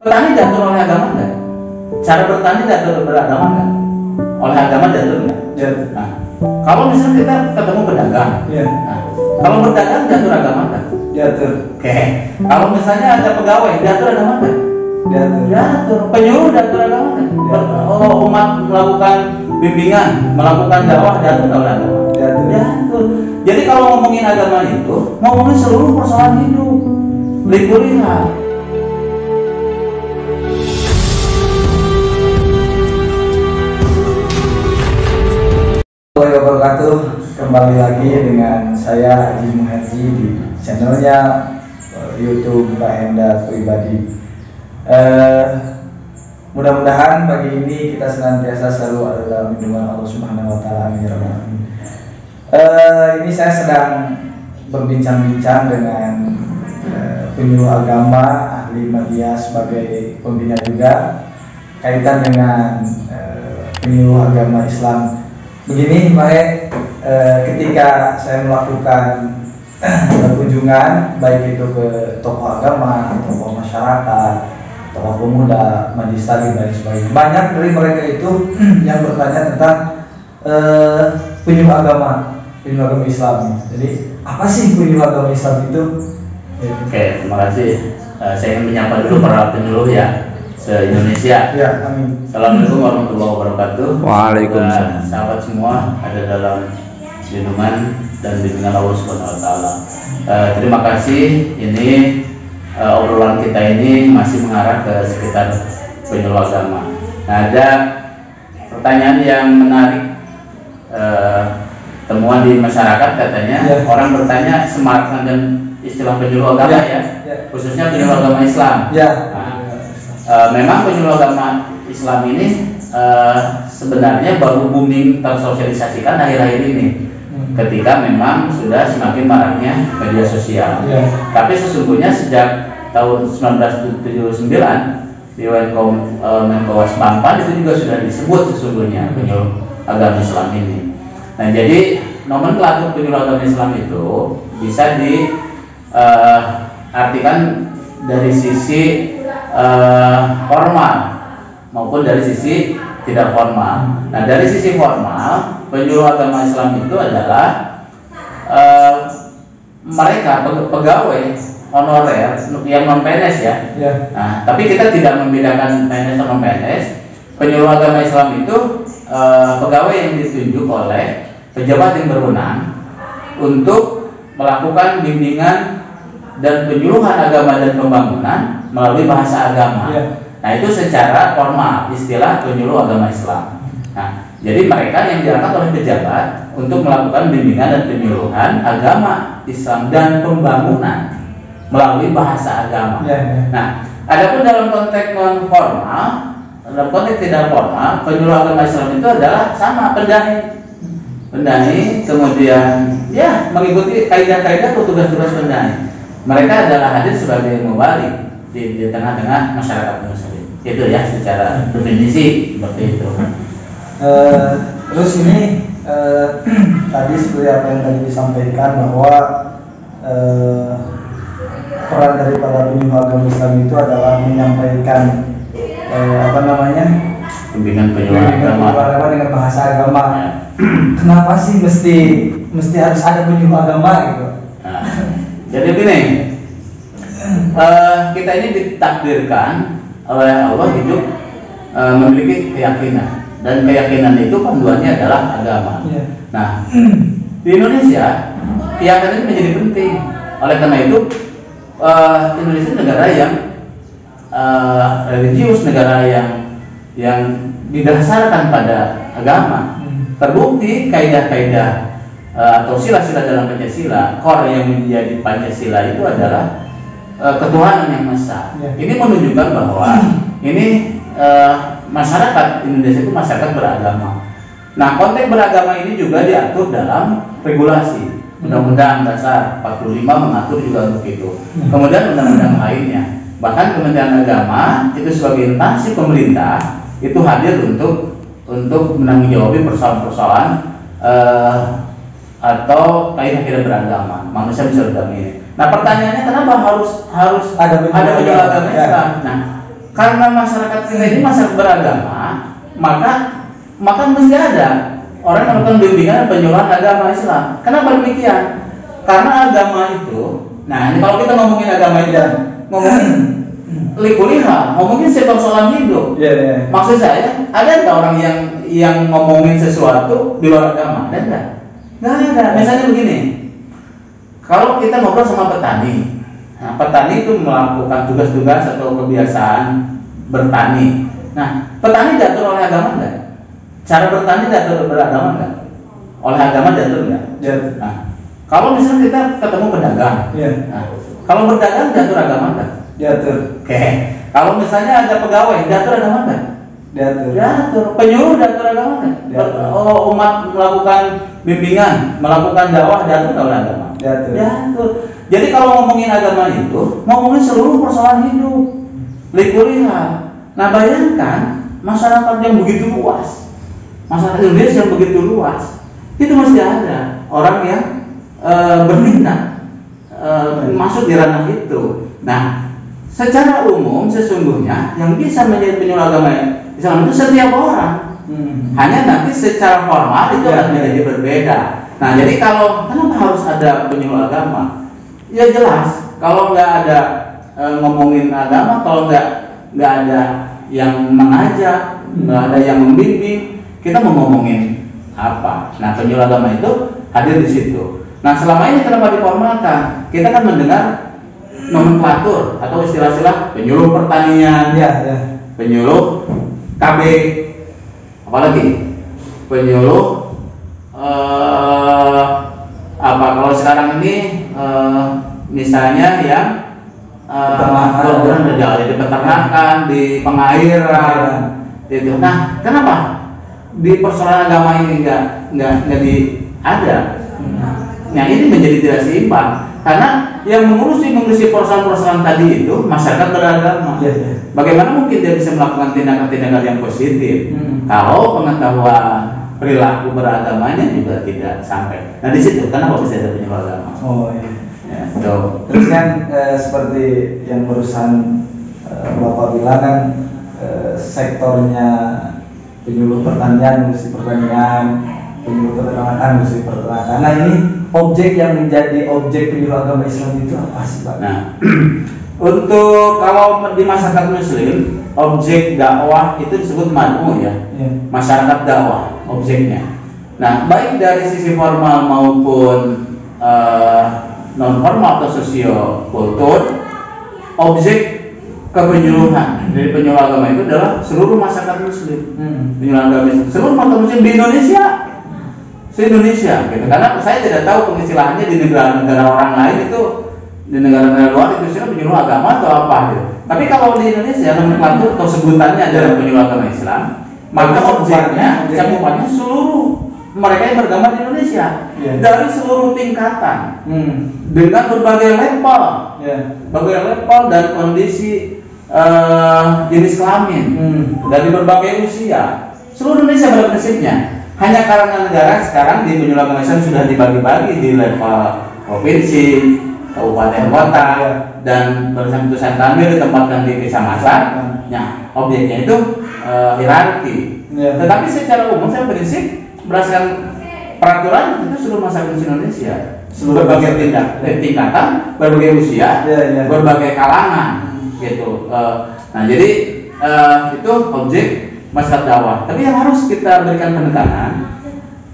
Bertani diatur oleh agama enggak? Cara bertani diatur beragama enggak? Oleh agama diatur enggak? Ya. Nah, kalau misalnya kita ketemu pedagang, Ya. nah, kalau berdagang diatur agama enggak? Diatur. Oke. Kalau misalnya ada pegawai diatur agama enggak? Diatur. Diatur. Penyuluh diatur agama enggak? Oh, umat melakukan bimbingan, melakukan dakwah diatur oleh agama. Diatur. Diatur. Jadi kalau ngomongin agama itu, ngomongin seluruh persoalan hidup, lihat. Assalamualaikum warahmatullahi wabarakatuh. Kembali lagi dengan saya Haji Muhaji di channelnya YouTube Mbak Enda Pribadi. Mudah-mudahan pagi ini kita senantiasa selalu ada dalam lindungan Allah Subhanahu Wa Taala. Amin ya rabbal alamin. Ini saya sedang berbincang-bincang dengan penyuluh agama, ahli media sebagai pembina juga, kaitan dengan penyuluh agama Islam. Begini, Pak, ketika saya melakukan kunjungan baik itu ke tokoh agama, tokoh masyarakat, tokoh pemuda, majelis taklim dan sebagainya, banyak dari mereka itu yang bertanya tentang penyuluh agama Islam. Jadi apa sih penyuluh agama Islam itu? Oke, terima kasih. Saya ingin menyapa dulu para penyuluh ya se-Indonesia. Ya, amin. Assalamualaikum warahmatullahi wabarakatuh. Waalaikumsalam. Sahabat semua ada dalam lindungan dan bimbingan Allah Subhanahu Wa Taala. Terima kasih. Ini obrolan kita ini masih mengarah ke sekitar penyuluh agama. Nah, ada pertanyaan yang menarik. Temuan di masyarakat katanya, Ya. orang bertanya semarang dan istilah penyuluh agama ya, khususnya penyuluh agama Islam. Ya. Memang penyuluh agama Islam ini sebenarnya baru booming tersosialisasikan akhir-akhir ini, ketika memang sudah semakin maraknya media sosial. Ya. Tapi sesungguhnya sejak tahun 1979 di Menkowas Bangpan itu juga sudah disebut sesungguhnya penyuluh agama Islam ini. Nah, jadi nomenklatur penyuluh agama Islam itu bisa diartikan dari sisi formal maupun dari sisi tidak formal. Nah, dari sisi formal, penyuluh agama Islam itu adalah mereka pegawai honorer yang non PNS ya. Nah, tapi kita tidak membedakan PNS dan non PNS. Penyuluh agama Islam itu pegawai yang ditunjuk oleh pejabat yang berwenang untuk melakukan bimbingan dan penyuluhan agama dan pembangunan melalui bahasa agama. Nah, itu secara formal istilah penyuluh agama Islam. Nah, jadi mereka yang diangkat oleh pejabat untuk melakukan bimbingan dan penyuluhan agama Islam dan pembangunan melalui bahasa agama. Nah, adapun dalam konteks non formal, dalam konteks tidak formal, penyuluh agama Islam itu adalah sama pendani, kemudian ya mengikuti kaidah-kaidah tugas-tugas pendani. Mereka adalah hadir sebagai mubalik di tengah-tengah masyarakat muslim. Itu ya secara definisi seperti itu. Terus ini tadi seperti apa yang tadi disampaikan bahwa peran dari para penyuluh agama Islam itu adalah menyampaikan Bimbingan penyuluh agama dengan bahasa agama. Kenapa sih mesti harus ada penyuluh agama gitu? Nah, jadi gini, kita ini ditakdirkan oleh Allah hidup memiliki keyakinan, dan keyakinan itu panduannya adalah agama. Nah, di Indonesia keyakinan ini menjadi penting. Oleh karena itu Indonesia negara yang religius, negara yang didasarkan pada agama. Terbukti kaidah-kaidah atau sila-sila dalam Pancasila, core yang menjadi Pancasila itu adalah ketuhanan yang Maha Esa. Ini menunjukkan bahwa ini masyarakat Indonesia itu masyarakat beragama. Nah, konteks beragama ini juga diatur dalam regulasi. Undang-Undang Dasar 45 mengatur juga untuk itu. Kemudian undang-undang lainnya. Bahkan Kementerian Agama itu sebagai instansi pemerintah itu hadir untuk menanggung-jawabi persoalan-persoalan atau kaidah-kaidah beragama. Manusia bisa beragama ini. Nah, pertanyaannya kenapa harus ada penyuluh agama Islam? Nah, Karena masyarakat kita ini masyarakat beragama, maka mesti ada orang yang melakukan bimbingan penyuluhan agama Islam. Kenapa demikian? Karena agama itu, nah ini kalau kita ngomongin agama itu, ngomongin likuliha, ngomongin persoalan hidup. Maksud saya, ada nggak orang yang ngomongin sesuatu di luar agama? Ada nggak? Nggak ada. Misalnya begini, kalau kita ngobrol sama petani, nah, petani itu melakukan tugas-tugas atau kebiasaan bertani. Nah, petani diatur oleh agama nggak? Cara bertani diatur beragama nggak? Oleh agama diatur nggak? Nah, kalau misalnya kita ketemu pedagang, nah, kalau berdagang diatur agama nggak? Diatur. Oke. Kalau misalnya ada pegawai, diatur agama nggak? Diatur. Penyuluh diatur agama nggak? Umat melakukan bimbingan, melakukan dakwah diatur nggak oleh agama? Diatur. Jadi kalau ngomongin agama itu, ngomongin seluruh persoalan hidup, likuliha. Nah bayangkan masyarakat yang begitu luas, masyarakat Indonesia yang begitu luas, itu mesti ada orang yang berminat masuk di ranah itu. Nah, secara umum sesungguhnya yang bisa menjadi penyuluh agama Islam itu setiap orang. Hanya nanti secara formal itu akan menjadi berbeda. Nah, jadi kenapa harus ada penyuluh agama? Ya jelas, kalau nggak ada ngomongin agama, kalau nggak ada yang mengajak, nggak ada yang membimbing, kita mau ngomongin apa? Nah, penyuluh agama itu hadir di situ. Nah, selama ini kenapa diformalkan? Kita kan mendengar nomenklatur atau istilah-istilah penyuluh pertanian, penyuluh KB, apalagi penyuluh kalau sekarang ini misalnya yang program di peternakan, di pengairan, gitu. Nah, kenapa di persoalan agama ini nggak ada? Nah, ini menjadi tidak seimbang karena yang mengurusi persoalan-persoalan tadi itu masyarakat beragama. Bagaimana mungkin dia bisa melakukan tindakan-tindakan yang positif kalau pengetahuan perilaku beragamanya juga tidak sampai. Nah, di situ kenapa bisa ada penyuluh agama? Terus kan seperti yang barusan Bapak bilang kan, sektornya penyuluh pertanian, industri pertanian, penyuluh peternakan, industri peternakan. Nah, ini objek yang menjadi objek penyuluh agama Islam itu apa sih, Pak? Nah, untuk kalau di masyarakat Muslim, objek dakwah itu disebut mad'u ya, masyarakat dakwah objeknya. Nah, baik dari sisi formal maupun non formal atau sosiokultur, objek kepenyuluhan dari penyuluh agama itu adalah seluruh masyarakat Muslim. Penyuluh agama Islam, seluruh masyarakat Muslim di Indonesia, se-Indonesia, gitu. Karena saya tidak tahu pengistilahannya di negara-negara orang lain itu, di negara-negara luar itu istilah penyuluh agama atau apa gitu. Tapi kalau di Indonesia nomenklatur atau sebutannya adalah penyuluh agama Islam, maka objeknya cakupannya seluruh mereka yang beragama di Indonesia, dari seluruh tingkatan, dengan berbagai level, berbagai level dan kondisi jenis kelamin, dari berbagai usia, seluruh Indonesia pada prinsipnya. Hanya karena negara sekarang di penyuluh agama Islam sudah dibagi-bagi di level provinsi, kabupaten, kota, dan berdasarkan putusan Tanwir ditempatkan di kecamatan. Nah, objeknya itu hierarki. Tetapi secara umum saya prinsip berdasarkan peraturan itu seluruh masyarakat Indonesia, berbagai tingkatan, berbagai usia, berbagai kalangan, gitu. Nah, jadi itu objek masyarakat dakwah. Tapi yang harus kita berikan penekanan,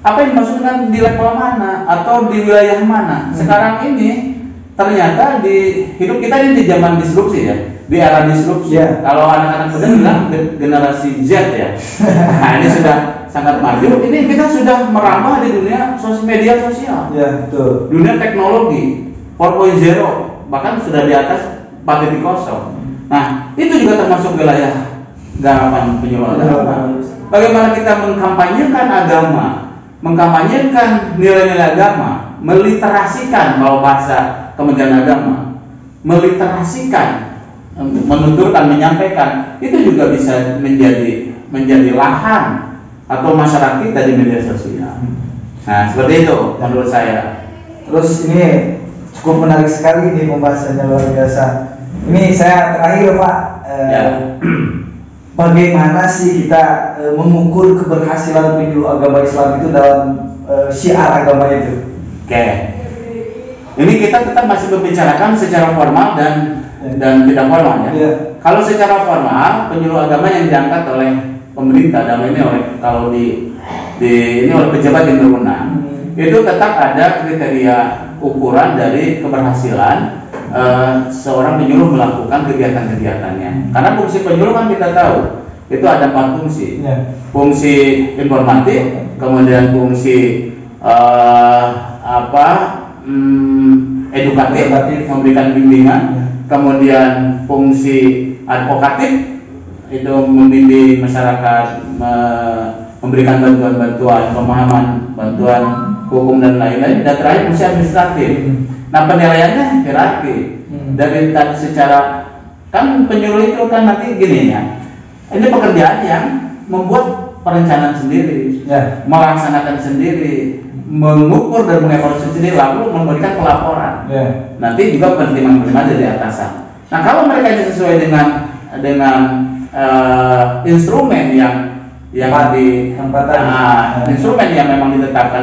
apa yang dimaksudkan di level mana atau di wilayah mana? Sekarang ini ternyata di hidup kita ini di zaman disrupsi ya, di era disrupsi. Kalau anak-anak muda bilang generasi Z ya. Nah, ini sudah sangat maju. Ini kita sudah merambah di dunia media sosial. Betul. Dunia teknologi 4.0 bahkan sudah di atas 4.0. Nah, itu juga termasuk wilayah garapan penyuluh agama. Bagaimana kita mengkampanyekan agama, mengkampanyekan nilai-nilai agama, meliterasikan kalau bahasa Kementerian Agama, meliterasikan, menuturkan, menyampaikan, itu juga bisa menjadi lahan atau masyarakat kita di media sosial. Nah, seperti itu menurut saya. Terus ini cukup menarik sekali nih pembahasannya, luar biasa. Ini saya terakhir Pak, bagaimana sih kita mengukur keberhasilan penyuluh agama Islam itu dalam syiar agama itu? Oke. Ini kita tetap masih membicarakan secara formal dan tidak formal ya. Kalau secara formal, penyuluh agama yang diangkat oleh pemerintah, dalam ini kalau oleh pejabat yang berwenang, itu tetap ada kriteria ukuran dari keberhasilan seorang penyuluh melakukan kegiatan-kegiatannya. Karena fungsi penyuluh kan kita tahu itu ada 4 fungsi. Fungsi informatif, kemudian fungsi edukatif, memberikan bimbingan, kemudian fungsi advokatif, itu membimbing masyarakat, memberikan bantuan-bantuan, pemahaman, bantuan hukum dan lain-lain, dan terakhir fungsi administratif. Nah, penilaiannya hierarki. Dari tadi secara, kan penyuluh itu kan nanti gini ya, ini pekerjaan yang membuat perencanaan sendiri, melaksanakan sendiri, mengukur dan mengevaluasi sendiri, lalu memberikan pelaporan. Nanti juga penerimaan dari atasan. Nah, kalau mereka ini sesuai dengan instrumen yang instrumen yang memang ditetapkan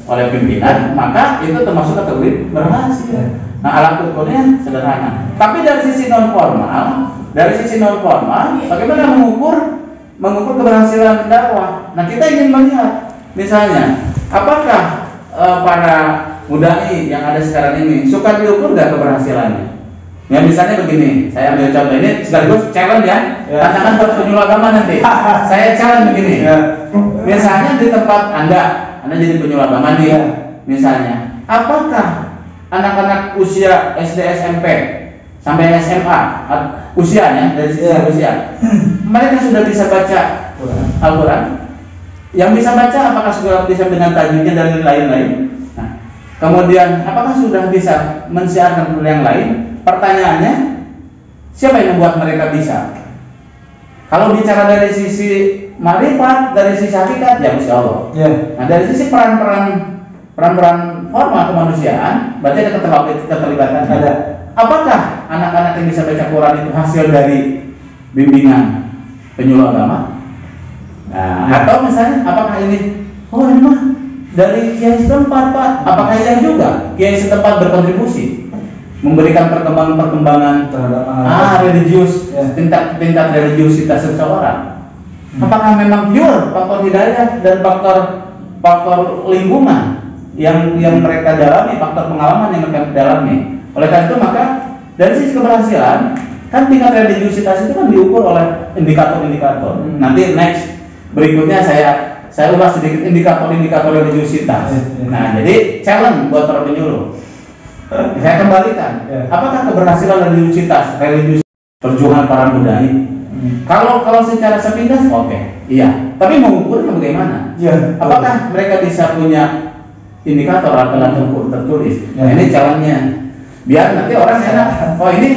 oleh pimpinan, maka itu termasuk kategori berhasil. Nah, alat ukurnya sederhana. Tapi dari sisi non formal, bagaimana mengukur keberhasilan dakwah? Nah, kita ingin melihat, misalnya, apakah para mudai yang ada sekarang ini suka diukur nggak keberhasilannya? Ya, misalnya begini, saya ambil contoh ini sekaligus challenge ya, tantangan buat penyuluh agama nanti. Saya challenge begini, misalnya di tempat Anda jadi penyuluh agama nih, misalnya, apakah anak-anak usia SD, SMP sampai SMA usianya dari sisi usia, mereka sudah bisa baca Al-Quran? Yang bisa baca apakah sudah bisa dengan tajwidnya dan lain-lain? Nah, kemudian apakah sudah bisa mensiarkan yang lain? Pertanyaannya, siapa yang membuat mereka bisa? Kalau bicara dari sisi marifat, dari sisi hakikat, ya Masya Allah. Nah, dari sisi peran-peran formal kemanusiaan, berarti ada keterlibatan. Ada. Apakah anak-anak yang bisa baca Quran itu hasil dari bimbingan penyuluh agama? Nah, atau misalnya, apakah ini mah dari kiai setempat, Pak? Apakah yang juga kiai setempat berkontribusi memberikan perkembangan terhadap religius, tingkat religiusitas seseorang? Apakah memang pure faktor hidayah dan faktor lingkungan yang mereka dalami, faktor pengalaman yang mereka dalami? Oleh karena itu, maka dari sisi keberhasilan, kan tingkat religiusitas itu kan diukur oleh indikator-indikator. Nanti next berikutnya saya ubah sedikit indikator religiusitas. Nah, jadi challenge buat para penyuluh. Saya kembalikan. Apakah keberhasilan religiusitas perjuangan para mudai? Kalau secara sepintas, oke, iya. Tapi mengukurnya bagaimana? Apakah mereka bisa punya indikator atau ukur tertulis? Nah, ini challenge-nya. Biar nanti orang enak. Oh, ini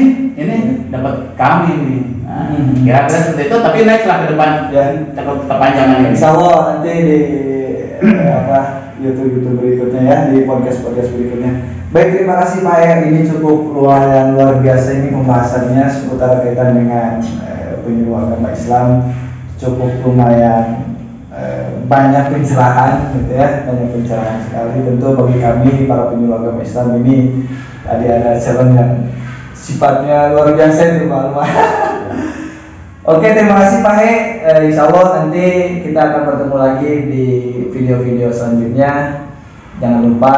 dapat kami nih. Nah, kira-kira seperti itu. Tapi next lah ke depan, kepanjangan ini. Insya Allah nanti di YouTube berikutnya ya, di podcast berikutnya. Baik, terima kasih Pak Er. Ini cukup lumayan luar biasa ini pembahasannya seputar kaitan dengan penyuluh agama Islam. Cukup lumayan banyak pencerahan gitu ya, banyak pencerahan sekali. Tentu bagi kami para penyuluh agama Islam ini tadi ada challenge yang sifatnya luar biasa itu Pak. Oke, terima kasih Pak He. Insya Allah nanti kita akan bertemu lagi di video-video selanjutnya. Jangan lupa